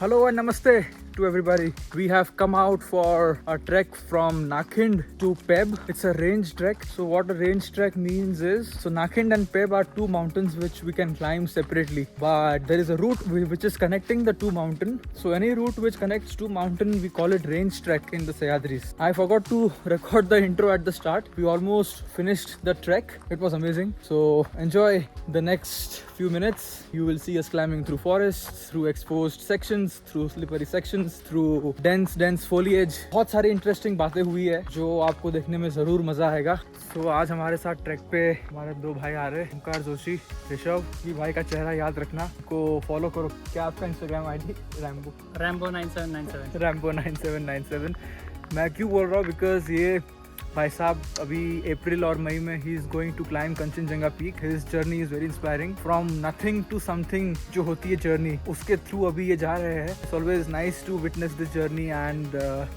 Hello and namaste to everybody. We have come out for a trek from Nakhind to Peb. It's a range trek. So what a range trek means is, so Nakhind and Peb are two mountains which we can climb separately, but there is a route which is connecting the two mountains. So any route which connects two mountains, we call it range trek in the Sahyadris. I forgot to record the intro at the start. We almost finished the trek. It was amazing. So enjoy the next few minutes. You will see us climbing through forests, through exposed sections, through slippery sections, through dense foliage. बहुत सारी interesting बातें हुई है जो आपको देखने में जरूर मजा आएगा. तो आज हमारे साथ ट्रैक पे हमारे दो भाई आ रहे हैं, ओमकार जोशी, ऋषभ. ये भाई का चेहरा याद रखना, को फॉलो करो. क्या आपका इंस्टाग्राम आईडी? रैम्बो 9797. मैं क्यों बोल रहा हूँ, बिकॉज ये भाई साहब अभी अप्रैल और मई में he is going to climb Kanchenjunga peak. His journey is very inspiring. From nothing to something जो होती है जर्नी, उसके थ्रू अभी ये जा रहे हैं. It's always nice to witness this journey and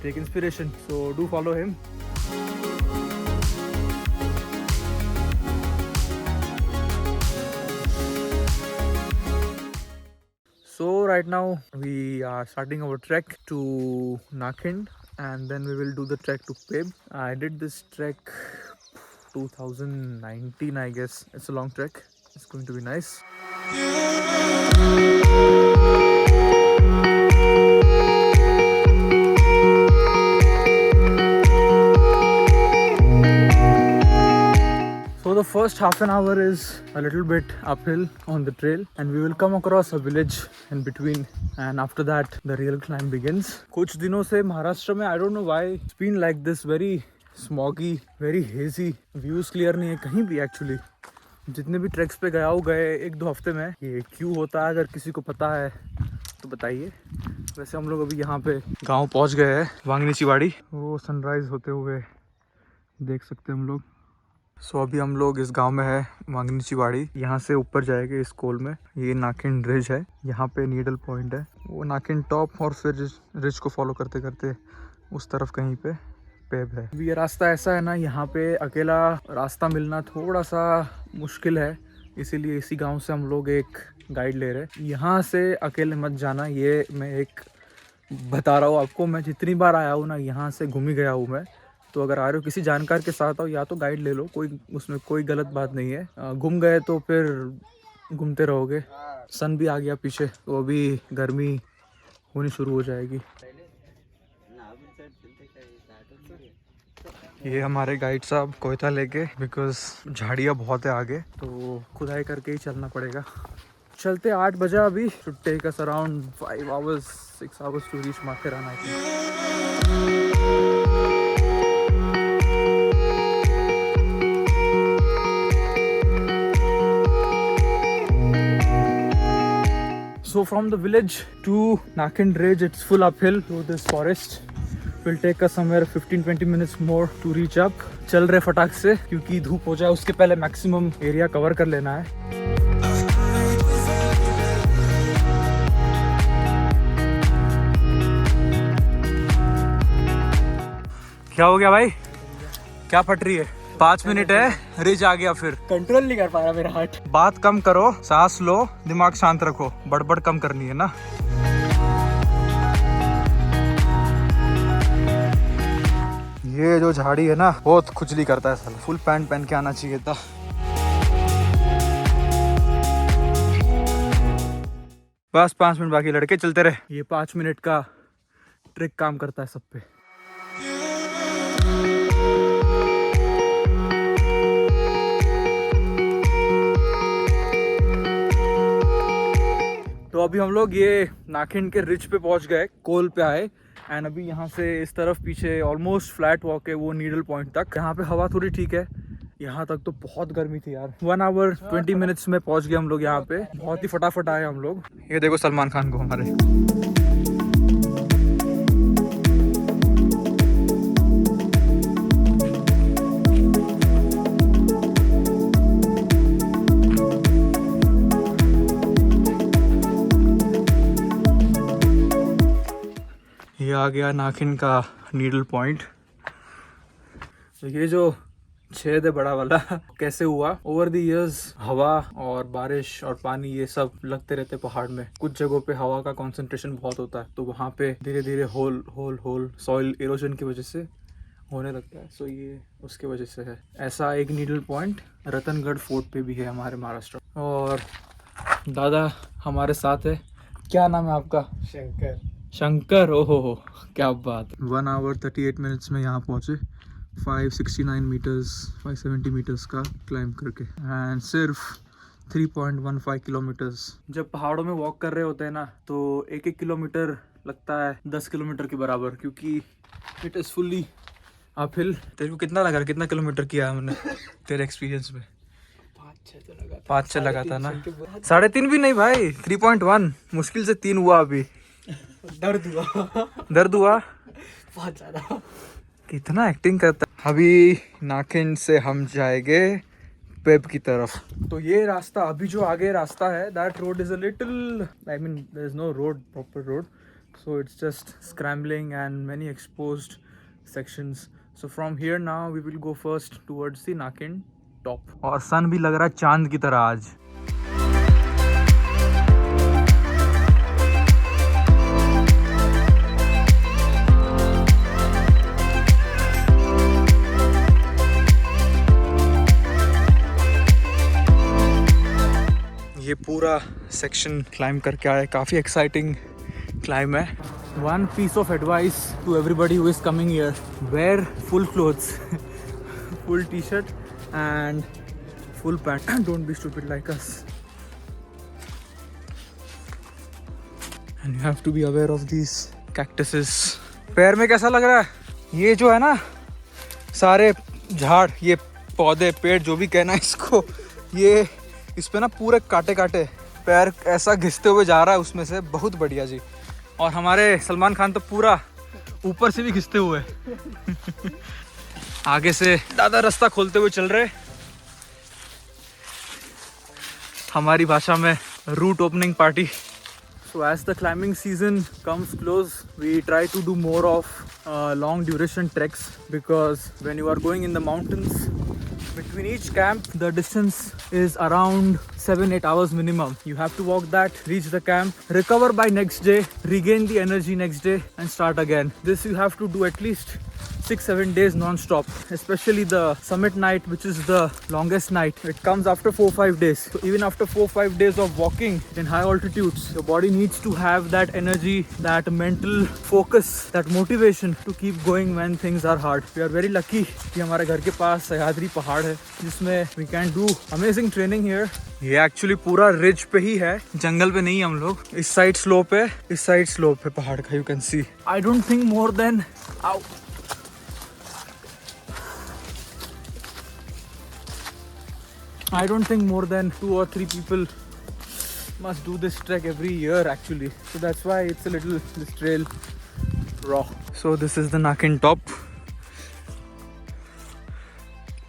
take inspiration. So do follow him. So right now we are starting our trek to Nakhind and then we will do the trek to Peb. I did this trek 2019, I guess. It's a long trek. It's going to be nice. So the first half an hour is a little bit uphill on the trail and we will come across a village in between and after that the real climb begins. कुछ दिनों से महाराष्ट्र में I don't know why it's been like this, very smoggy, very hazy. Views clear नहीं है कहीं भी actually. जितने भी ट्रैक्स पे गए 1-2 हफ्ते में. ये क्यों होता है, अगर किसी को पता है तो बताइए. वैसे हम लोग अभी यहाँ पे गाँव पहुँच गए हैं, वांगनी चिवाड़ी. वो सनराइज होते हुए देख सकते हैं हम लोग. सो अभी हम लोग इस गांव में है, वांगनी चिवाड़ी. यहाँ से ऊपर जाएंगे इस कोल में. ये नाखिंड रिज है, यहाँ पे नीडल पॉइंट है. वो नाखिंड टॉप और फिर रिज को फॉलो करते करते उस तरफ कहीं पे पेब है. ये रास्ता ऐसा है ना, यहाँ पे अकेला रास्ता मिलना थोड़ा सा मुश्किल है, इसीलिए इसी गाँव से हम लोग एक गाइड ले रहे हैं. यहाँ से अकेले मत जाना, ये मैं एक बता रहा हूँ आपको. मैं जितनी बार आया हूँ ना, यहाँ से घूम ही गया हूँ मैं. तो अगर आ रहे हो किसी जानकार के साथ आओ, या तो गाइड ले लो, कोई उसमें कोई गलत बात नहीं है. घूम गए तो फिर घूमते रहोगे. सन भी आ गया पीछे, तो अभी गर्मी होनी शुरू हो जाएगी. ये हमारे गाइड साहब कोयता लेके, बिकॉज झाड़ियाँ बहुत है आगे, तो खुदाई करके ही चलना पड़ेगा. चलते 8 बजा अभी. Should take us around 5 hours 6 hours to reach Matheran I think. So from the village to Nakhind Ridge, it's full uphill through this forest. Will take us somewhere 15-20 minutes more to reach up. चल रहे फटाक से, क्योंकि धूप हो जाए उसके पहले मैक्सिमम एरिया कवर कर लेना है. क्या हो गया भाई, क्या फट रही है? 5 मिनट है, रिज आ गया. फिर कंट्रोल नहीं कर पा रहा मेरा हार्ट. बात कम करो, सांस लो, दिमाग शांत रखो. बड़बड़ कम करनी है ना. ये जो झाड़ी है ना, बहुत खुजली करता है साला. फुल पैंट पहन के आना चाहिए था. बस 5 मिनट बाकी, लड़के चलते रहे. ये 5 मिनट का ट्रिक काम करता है सब पे. तो अभी हम लोग ये नाखिंड के रिच पे पहुंच गए, कोल पे आए. एंड अभी यहाँ से इस तरफ पीछे ऑलमोस्ट फ्लैट वॉक है वो नीडल पॉइंट तक. यहाँ पे हवा थोड़ी ठीक है, यहाँ तक तो बहुत गर्मी थी यार. 1 hour 20 minutes में पहुंच गए हम लोग यहाँ पे. बहुत ही फटाफट आए हम लोग. ये देखो सलमान खान को हमारे. ये आ गया नाखिंड का नीडल पॉइंट. तो ये जो छेद है बड़ा वाला। कैसे हुआ? ओवर द इयर्स हवा और बारिश और पानी ये सब लगते रहते पहाड़ में। कुछ जगहों पे हवा का कंसंट्रेशन बहुत होता है, तो वहाँ पे धीरे धीरे hole hole hole soil erosion की वजह से होने लगता है। सो ये उसके वजह से है। ऐसा एक नीडल पॉइंट रतनगढ़ फोर्ट पे भी है हमारे महाराष्ट्र। और दादा हमारे साथ है। क्या नाम है आपका? शंकर। शंकर, ओहो हो, क्या बात। 1 आवर 38 मिनट्स में यहाँ पहुँचे। 569 मीटर्स 570 मीटर्स का क्लाइंब करके, एंड सिर्फ 3.15 किलोमीटर्स। जब पहाड़ों में वॉक कर रहे होते हैं ना, तो एक एक किलोमीटर लगता है 10 किलोमीटर के बराबर, क्योंकि इट इज़ फुल्ली अपहिल। तेरे को कितना लगा, कितना किलोमीटर किया हमने तेरे एक्सपीरियंस में? 5-6 लगा था ना? 3.5 भी नहीं भाई, 3.1। मुश्किल से 3 हुआ अभी। दर्द हुआ बहुत ज्यादा। कितना एक्टिंग करता है। अभी नाखिन से हम जाएंगे पेब की तरफ। तो ये रास्ता, अभी जो आगे रास्ता है, that road is a little, I mean there is no road, proper road, so it's just scrambling and many exposed sections. So from here now we will go first towards the नाकिन top. और सन भी लग रहा है चांद की तरह आज। ये पूरा सेक्शन क्लाइम करके आए, काफ़ी एक्साइटिंग क्लाइम है। One piece of advice to everybody who is coming here: wear full clothes, full t-shirt and full pant. Don't be stupid like us. And you have to be aware of these cactuses. पैर में कैसा लग रहा है? ये जो है ना सारे झाड़, ये पौधे, पेड़, जो भी कहना है इसको, ये इस पे ना पूरे काटे काटे पैर ऐसा घिसते हुए जा रहा है उसमें से। बहुत बढ़िया जी। और हमारे सलमान खान तो पूरा ऊपर से भी घिसते हुए। आगे से दादा रास्ता खोलते हुए चल रहे, हमारी भाषा में route opening party. So as the climbing season comes close, we try to do more of long duration treks, because when you are going in the mountains, between each camp the distance is around 7-8 hours minimum. You have to walk that, reach the camp, recover by next day, regain the energy next day and start again. This you have to do at least 6-7 days non-stop, especially the summit night, which is the longest night. It comes after 4-5 days. So even after 4-5 days of walking in high altitudes, your body needs to have that energy, that mental focus, that motivation to keep going when things are hard. We are very lucky कि हमारे घर के पास सह्याद्री पहाड़ है, जिसमें we can do amazing training here. ये actually पूरा ridge पे ही है, जंगल पे नहीं हम लोग। इस साइड स्लोप है, इस साइड स्लोप है पहाड़ का, you can see. I don't think more than I don't think more than 2 or 3 people must do this trek every year actually. So that's why it's a little, this trail raw. So this is the नाकिन top.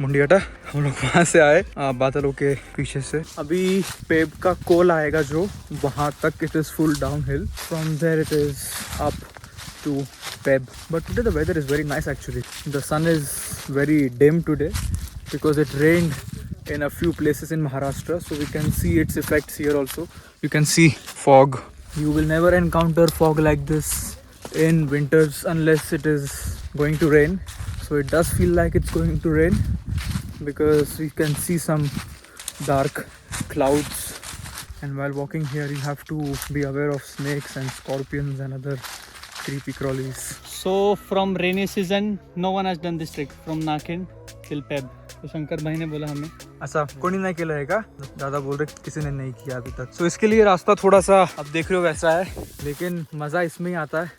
मुंडियाटा हम लोग वहाँ से आए बादलों के पीछे से। अभी पेब का कोल आएगा जो, वहाँ तक it is full downhill. From there it is up to Peb. But today the weather is very nice actually. The sun is very dim today because it rained in a few places in Maharashtra, so we can see its effects here also. You can see fog. You will never encounter fog like this in winters unless it is going to rain. So it does feel like it's going to rain because you can see some dark clouds, and while walking here you have to be aware of snakes and scorpions and other creepy crawlies. So from rainy season, no one has done this trek from नाकिन till Peb. तो शंकर भाई ने बोला हमें ऐसा कोई नहीं किया रहेगा, दादा बोल रहे किसी ने नहीं किया अभी तक। सो इसके लिए रास्ता थोड़ा सा अब देख रहे हो वैसा है, लेकिन मज़ा इसमें ही आता है।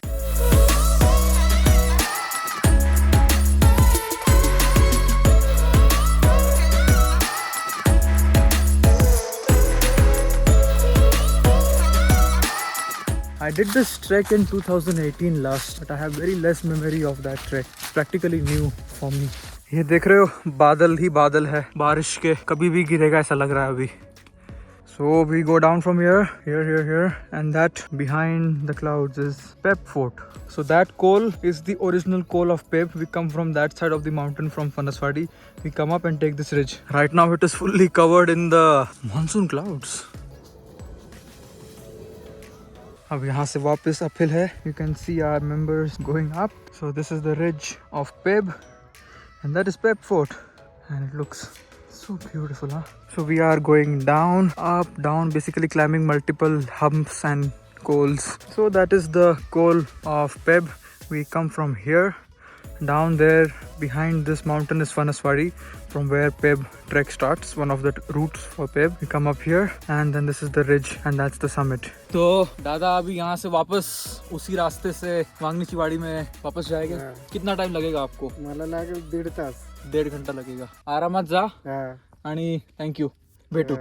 I did this trek in 2018 last, but I have very less memory of that trek. It's practically new for me. ये देख रहे हो बादल ही बादल है, बारिश के कभी भी गिरेगा ऐसा लग रहा है अभी। So we go down from here, and that behind the clouds is Peb Fort. So that col is the original col of Peb. We come from that side of the mountain from Fanaswadi. We come up and take this ridge. Right now it is fully covered in the monsoon clouds. अब यहाँ से वापस uphill है. You can see our members going up. So this is the ridge of Peb, and that is Peb Fort, and it looks so beautiful, huh? So we are going down, up, down, basically climbing multiple humps and cols. So that is the col of Peb. We come from here. Down there behind this mountain is Fanaswadi, from where Peb trek starts, one of the routes for Peb. We come up here, and then this is the ridge, and that's the summit. तो दादा अभी यहाँ से वापस उसी रास्ते से वांगनी चिवाड़ी में वापस जाएंगे. कितना टाइम लगेगा आपको? मला लागेल 1.5 तास. 1.5 घंटा लगेगा. आरामात जा आणि थँक्यू. भेटू.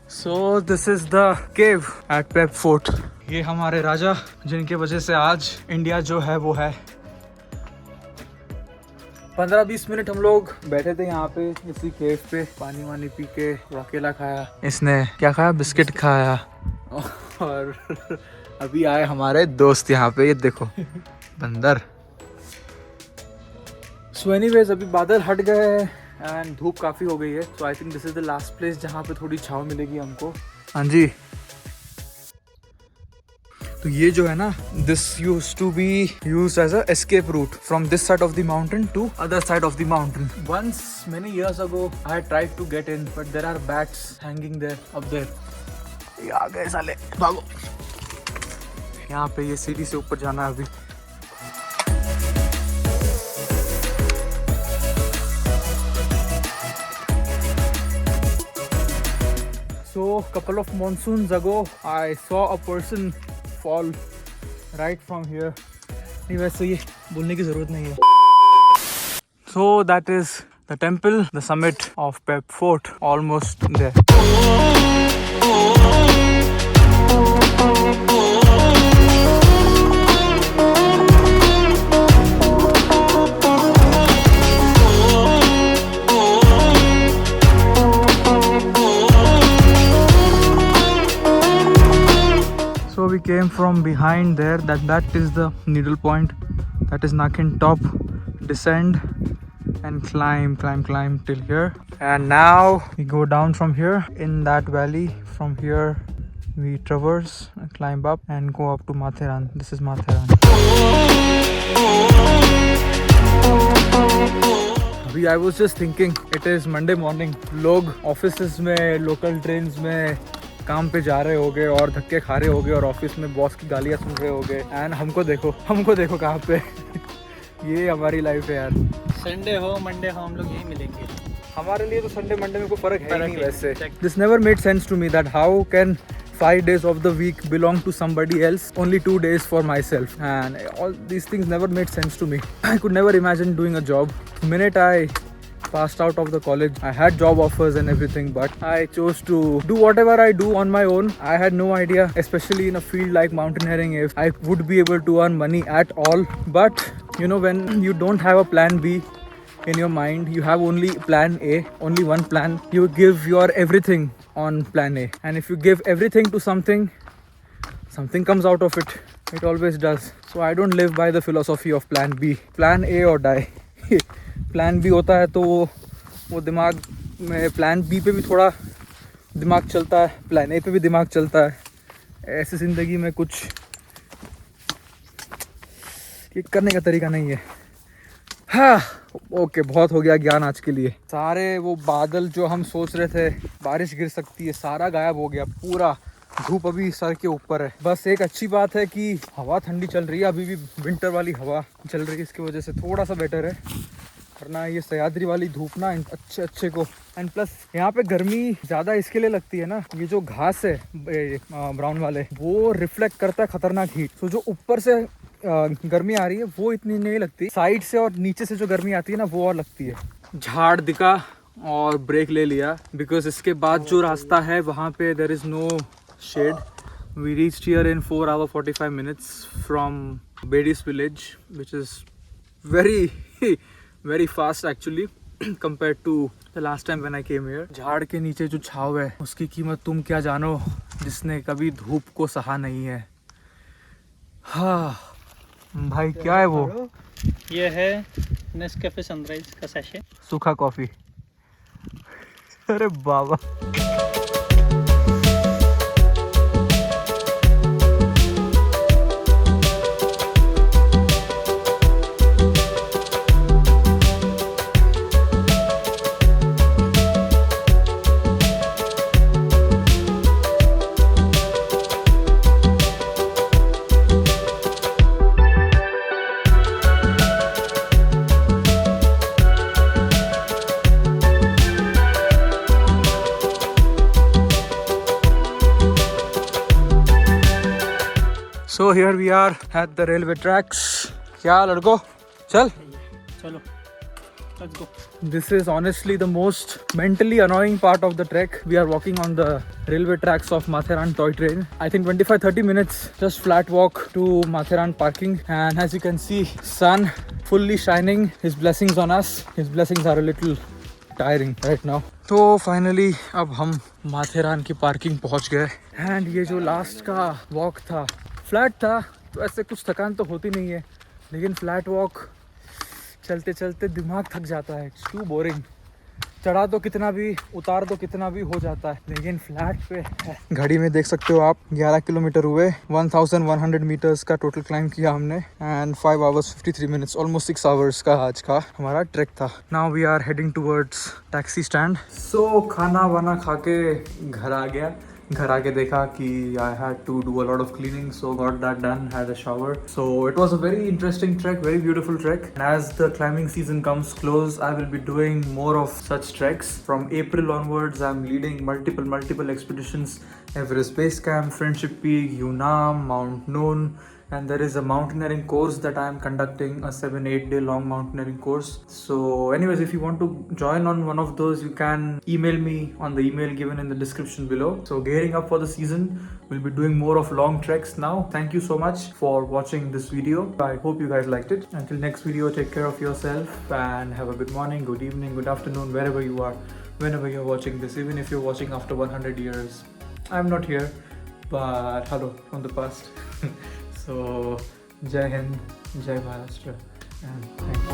So this is the cave at Peb Fort. ये हमारे राजा जिनके वजह से आज इंडिया जो है वो है. 15-20 मिनट हम लोग बैठे थे यहाँ पे इसी केव पे, पानी वानी पी के, अकेला खाया. इसने क्या खाया? बिस्किट खाया. और अभी आए हमारे दोस्त यहाँ पे, ये देखो बंदर. सो एनीवेज अभी बादल हट गए एंड धूप काफ़ी हो गई है. So I think this is the last place जहाँ पे थोड़ी छाँव मिलेगी हमको. हाँ जी. तो ये जो है ना, this use to be use as a escape route from this side of the mountain to other side of the mountain. Once many years ago I tried to get in, but there are bats hanging there up there. ये आ गए साले, भागो. यहाँ पे ये सीढ़ी से ऊपर जाना है अभी. So couple of monsoons ago I saw a person fall right from here. नहीं, वैसे ये बोलने की ज़रूरत नहीं है. So that is the temple, the summit of Peb Fort, almost there. So we came from behind there. That is the needle point. That is Nakin top. Descend and climb till here. And now we go down from here in that valley. From here we traverse, climb up and go up to Matheran. This is Matheran. अभी I was just thinking, it is Monday morning. लोग offices में, local trains में काम पे जा रहे होगे और धक्के खा रहे होगे और ऑफिस में बॉस की गालियाँ सुन रहे होगे. एंड हमको देखो कहाँ पे. ये हमारी लाइफ है यार. संडे हो मंडे हो हम लोग यही मिलेंगे. हमारे लिए तो संडे मंडे में कोई फर्क है नहीं वैसे. This never made sense to me that how can 5 days of the week belong to somebody else, only 2 days for myself, and all these things never made sense to me. I could never imagine doing a job. The minute I passed out of the college, I had job offers and everything, but I chose to do whatever I do on my own. I had no idea, especially in a field like mountaineering, if I would be able to earn money at all. But you know, when you don't have a plan B in your mind, you have only plan A, only one plan. You give your everything on plan A, and if you give everything to something, something comes out of it. It always does. So I don't live by the philosophy of plan B. Plan A or die. Plan B होता है तो वो दिमाग में plan B पे भी थोड़ा दिमाग चलता है, प्लान ए पे भी दिमाग चलता है. ऐसी ज़िंदगी में कुछ ये करने का तरीका नहीं है. हाँ ओके, बहुत हो गया ज्ञान आज के लिए. सारे वो बादल जो हम सोच रहे थे बारिश गिर सकती है, सारा गायब हो गया. पूरा धूप अभी सर के ऊपर है. बस एक अच्छी बात है कि हवा ठंडी चल रही है. अभी भी विंटर वाली हवा चल रही है, इसकी वजह से थोड़ा सा बेटर है. वरना ये सह्याद्री वाली धूप ना अच्छे को एंड प्लस यहाँ पे गर्मी ज़्यादा इसके लिए लगती है ना, ये जो घास है ब्राउन वाले वो रिफ्लेक्ट करता है खतरनाक हीट। तो जो ऊपर से गर्मी आ रही है वो इतनी नहीं लगती, साइड से और नीचे से जो गर्मी आती है ना वो और लगती है। झाड़ दिखा और ब्रेक ले लिया बिकॉज इसके बाद जो रास्ता है वहाँ पे there is no shade. We reached here in 4 hours 45 minutes from बेडीज village which is very fast actually compared to the last time when I came here. झाड़ के नीचे जो छाव है उसकी कीमत तुम क्या जानो जिसने कभी धूप को सहा नहीं है। हाँ भाई क्या है वो? ये है नेस्कैफे सनराइज का सैशे, सूखा कॉफी। अरे बाबा So here we are at the railway tracks. क्या लड़को चल चलो let's go. This is honestly the most mentally annoying part of the trek. We are walking on the railway tracks of Matheran toy train. I think 25-30 minutes just flat walk to Matheran parking, and as you can see sun fully shining, his blessings on us. His blessings are a little tiring right now. तो finally अब हम माथेरान की parking पहुंच गए and ये जो last का walk था फ्लैट था तो ऐसे कुछ थकान तो होती नहीं है, लेकिन फ्लैट वॉक चलते चलते दिमाग थक जाता है। It's too boring. चढ़ा तो कितना भी उतार तो कितना भी हो जाता है, लेकिन फ्लैट पे है। घड़ी में देख सकते हो आप 11 किलोमीटर हुए, 1100 मीटर्स का टोटल क्लाइंब किया हमने and 5 hours 53 minutes, almost 6 hours का आज का हमारा ट्रैक था। Now we are heading towards taxi stand. So खाना वाना खा के घर आ गया। घर आके देखा कि I had to do a lot of cleaning, so got that done, had a shower. So it was a very interesting trek, very beautiful trek. And as the climbing season comes close, I will be doing more of such treks. From April onwards, I'm leading multiple expeditions. Everest Base Camp, Friendship Peak, Yunnan, Mount Noon. And there is a mountaineering course that I am conducting, a 7-8 day long mountaineering course. So anyways, if you want to join on one of those, you can email me on the email given in the description below. So gearing up for the season, we'll be doing more of long treks now. Thank you so much for watching this video. I hope you guys liked it. Until next video, take care of yourself and have a good morning, good evening, good afternoon, wherever you are, whenever you're watching this, even if you're watching after 100 years. I'm not here, but hello from the past. So, Jai Hind, Jai Maharashtra, and thank you.